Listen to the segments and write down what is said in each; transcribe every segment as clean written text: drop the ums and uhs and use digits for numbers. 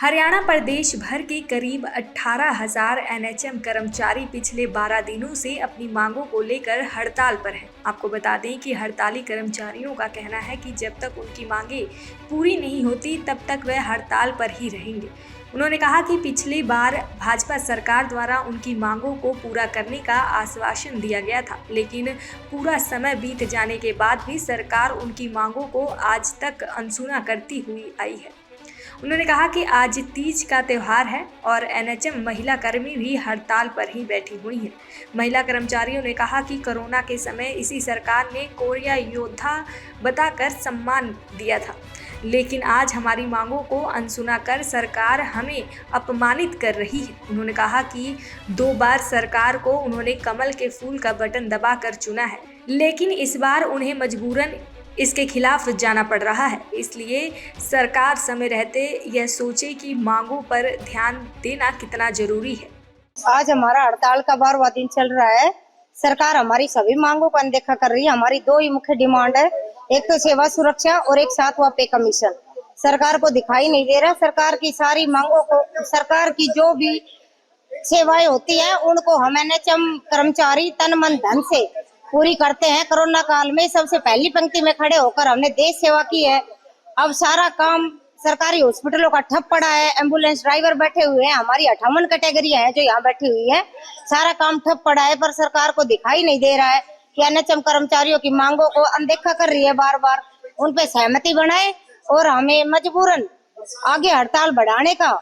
हरियाणा प्रदेश भर के करीब 18,000 एनएचएम कर्मचारी पिछले 12 दिनों से अपनी मांगों को लेकर हड़ताल पर हैं। आपको बता दें कि हड़ताली कर्मचारियों का कहना है कि जब तक उनकी मांगें पूरी नहीं होती तब तक वे हड़ताल पर ही रहेंगे। उन्होंने कहा कि पिछली बार भाजपा सरकार द्वारा उनकी मांगों को पूरा करने का आश्वासन दिया गया था, लेकिन पूरा समय बीत जाने के बाद भी सरकार उनकी मांगों को आज तक अनसुना करती हुई आई है। उन्होंने कहा कि आज तीज का त्यौहार है और एनएचएम महिला कर्मी भी हड़ताल पर ही बैठी हुई हैं। महिला कर्मचारियों ने कहा कि कोरोना के समय इसी सरकार ने कोरिया योद्धा बताकर सम्मान दिया था, लेकिन आज हमारी मांगों को अनसुना कर सरकार हमें अपमानित कर रही है। उन्होंने कहा कि 2 बार सरकार को उन्होंने कमल के फूल का बटन दबाकर चुना है, लेकिन इस बार उन्हें मजबूरन इसके खिलाफ जाना पड़ रहा है। इसलिए सरकार समय रहते यह सोचे कि मांगों पर ध्यान देना कितना जरूरी है। आज हमारा हड़ताल का 12वां दिन चल रहा है। सरकार हमारी सभी मांगों को अनदेखा कर रही है। हमारी 2 ही मुख्य डिमांड है, एक तो सेवा सुरक्षा और एक 7वां पे कमीशन। सरकार को दिखाई नहीं दे रहा। सरकार की सारी मांगों को, सरकार की जो भी सेवाएं होती है उनको हम एनएचएम कर्मचारी तन मन धन से पूरी करते हैं। कोरोना काल में सबसे पहली पंक्ति में खड़े होकर हमने देश सेवा की है। अब सारा काम सरकारी हॉस्पिटलों का ठप पड़ा है। एम्बुलेंस ड्राइवर बैठे हुए हैं, हमारी 58 कैटेगरी है जो यहाँ बैठी हुई है। सारा काम ठप पड़ा है, पर सरकार को दिखाई नहीं दे रहा है कि एनएचएम कर्मचारियों की मांगों को अनदेखा कर रही है। बार बार उन पे सहमति बनाए और हमें मजबूरन आगे हड़ताल बढ़ाने का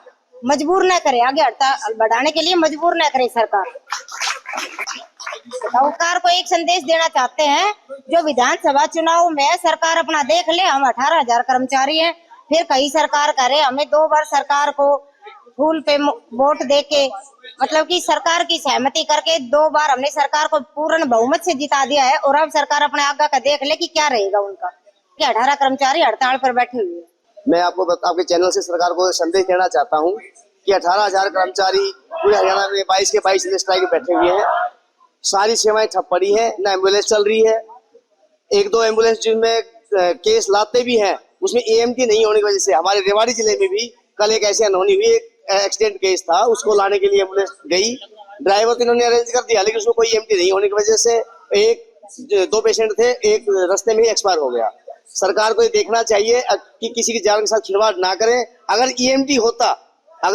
मजबूर न करे, आगे हड़ताल बढ़ाने के लिए मजबूर न करे। सरकार को एक संदेश देना चाहते हैं, जो विधानसभा चुनाव में सरकार अपना देख ले। हम 18,000 कर्मचारी हैं, फिर कई सरकार करे, हमें 2 बार सरकार को फूल पे वोट देके, मतलब कि सरकार की सहमति करके 2 बार हमने सरकार को पूर्ण बहुमत से जिता दिया है। और अब सरकार अपने आगे का देख ले कि क्या रहेगा उनका। 18 कर्मचारी हड़ताल पर बैठे हुए हैं। मैं आपके चैनल से सरकार को संदेश देना चाहता हूँ कि 18,000 कर्मचारी पूरे हरियाणा में 22 के 22 दिन स्ट्राइक में बैठे हुए हैं। सारी सेवाएं ठप पड़ी है, ना एम्बुलेंस चल रही है। 1-2 एम्बुलेंस जिनमें केस लाते भी हैं उसमें एएमटी नहीं होने की वजह से हमारे रेवाड़ी जिले में भी कल एक ऐसी अनहोनी हुई। एक एक्सीडेंट केस था, उसको लाने के लिए एम्बुलेंस गई, ड्राइवर तो इन्होंने अरेंज कर दिया, लेकिन उसको कोई एएमटी नहीं होने की वजह से 2 पेशेंट थे, एक रास्ते में ही एक्सपायर हो गया। सरकार को ये देखना चाहिए कि किसी की जान के साथ खिलवाड़ ना करें। अगर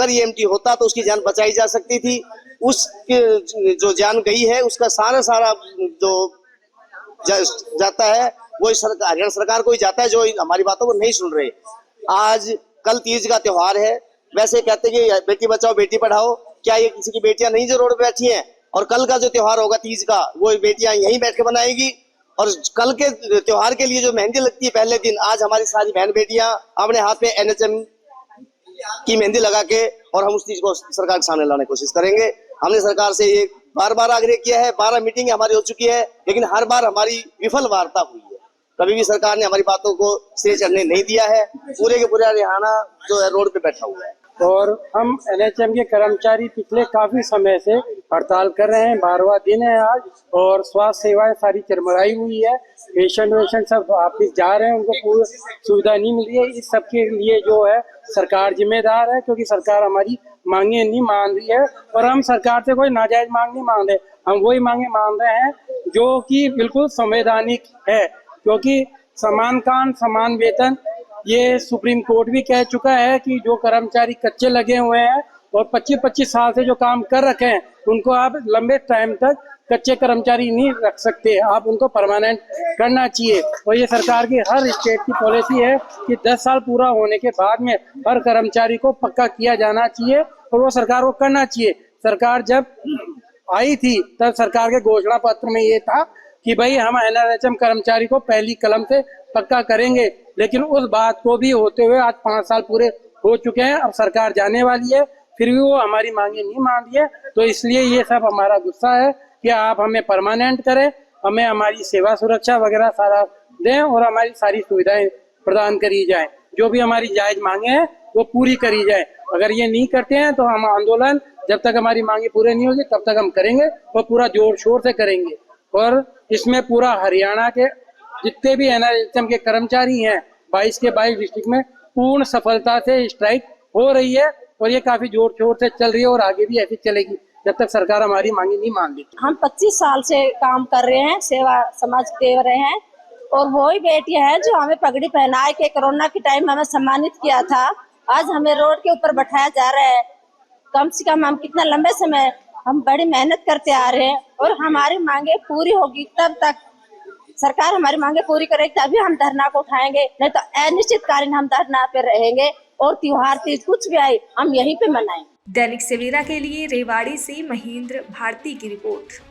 ईएमटी होता तो उसकी जान बचाई जा सकती थी। उस जो जान गई है उसका सारा जो जाता है वो हरियाणा सरकार को ही जाता है, जो हमारी बातों को नहीं सुन रहे। आज कल तीज का त्योहार है, वैसे कहते हैं कि बेटी बचाओ बेटी पढ़ाओ, क्या ये किसी की बेटियां नहीं जो रोड पे बैठी हैं? और कल का जो त्योहार होगा तीज का, वो बेटियां यहीं बैठ के बनाएगी। और कल के त्योहार के लिए जो मेहंदी लगती है पहले दिन, आज हमारी सारी बहन बेटियां अपने हाथ पे एनएचएम की मेहंदी लगा के, और हम उस चीज को सरकार के सामने लाने की कोशिश करेंगे। हमने सरकार से ये बार आग्रह किया है, 12 मीटिंग हमारी हो चुकी है, लेकिन हर बार हमारी विफल वार्ता हुई है। कभी भी सरकार ने हमारी बातों को सिरे चढ़ने नहीं दिया है। पूरे के पूरे हरियाणा जो है रोड पे बैठा हुआ है। और हम एनएचएम के कर्मचारी पिछले काफी समय से हड़ताल कर रहे हैं। 12वां दिन है आज, और स्वास्थ्य सेवाएं सारी चरमराई हुई है। पेशेंट सब वापिस जा रहे हैं, उनको पूरी सुविधा नहीं मिल रही है। इस सब के लिए जो है सरकार जिम्मेदार है, क्योंकि सरकार हमारी मांगे नहीं मान रही है। और हम सरकार से कोई नाजायज मांग नहीं मांग रहे, हम वही मांगे मांग रहे हैं जो कि बिल्कुल संवैधानिक है। क्योंकि समान काम समान वेतन, ये सुप्रीम कोर्ट भी कह चुका है कि जो कर्मचारी कच्चे लगे हुए हैं और 25-25 साल से जो काम कर रखे हैं, उनको आप लंबे टाइम तक कच्चे कर्मचारी नहीं रख सकते, आप उनको परमानेंट करना चाहिए। और ये सरकार की हर स्टेट की पॉलिसी है कि 10 साल पूरा होने के बाद में हर कर्मचारी को पक्का किया जाना चाहिए, और वो सरकार को करना चाहिए। सरकार जब आई थी तब सरकार के घोषणा पत्र में ये था कि भाई हम एनएचएम कर्मचारी को पहली कलम से पक्का करेंगे, लेकिन उस बात को भी होते हुए आज 5 साल पूरे हो चुके हैं। अब सरकार जाने वाली है, फिर भी वो हमारी मांगे नहीं मान रही है। तो इसलिए ये सब हमारा गुस्सा है कि आप हमें परमानेंट करें, हमें हमारी सेवा सुरक्षा वगैरह सारा दें, और हमारी सारी सुविधाएं प्रदान करी जाए। जो भी हमारी जायज मांगे हैं वो पूरी करी जाए। अगर ये नहीं करते हैं तो हम आंदोलन जब तक हमारी मांगे पूरे नहीं होगी तब तक हम करेंगे, और पूरा जोर शोर से करेंगे। और इसमें पूरा हरियाणा के जितने भी एनएचएम के कर्मचारी हैं 22 के 22 डिस्ट्रिक्ट में पूर्ण सफलता से स्ट्राइक हो रही है और ये काफी जोर शोर से चल रही है और आगे भी ऐसी चलेगी जब तक सरकार हमारी मांगी नहीं मान लेती। हम 25 साल से काम कर रहे हैं, सेवा समाज दे रहे हैं और वही बेटियां हैं जो हमें पगड़ी पहनाए के कोरोना के टाइम हमें सम्मानित किया था। आज हमें रोड के ऊपर बैठाया जा रहा है। कम से कम हम कितना लंबे समय हम बड़ी मेहनत करते आ रहे हैं और हमारी मांगे पूरी होगी तब तक सरकार हमारी मांगे पूरी करेगी तभी हम धरना को उठाएंगे, नहीं तो अनिश्चितकालीन हम धरना पे रहेंगे और त्योहार तीज कुछ भी आए हम यहीं पे मनाएंगे। दैनिक सवेरा के लिए रेवाड़ी से महेंद्र भारती की रिपोर्ट।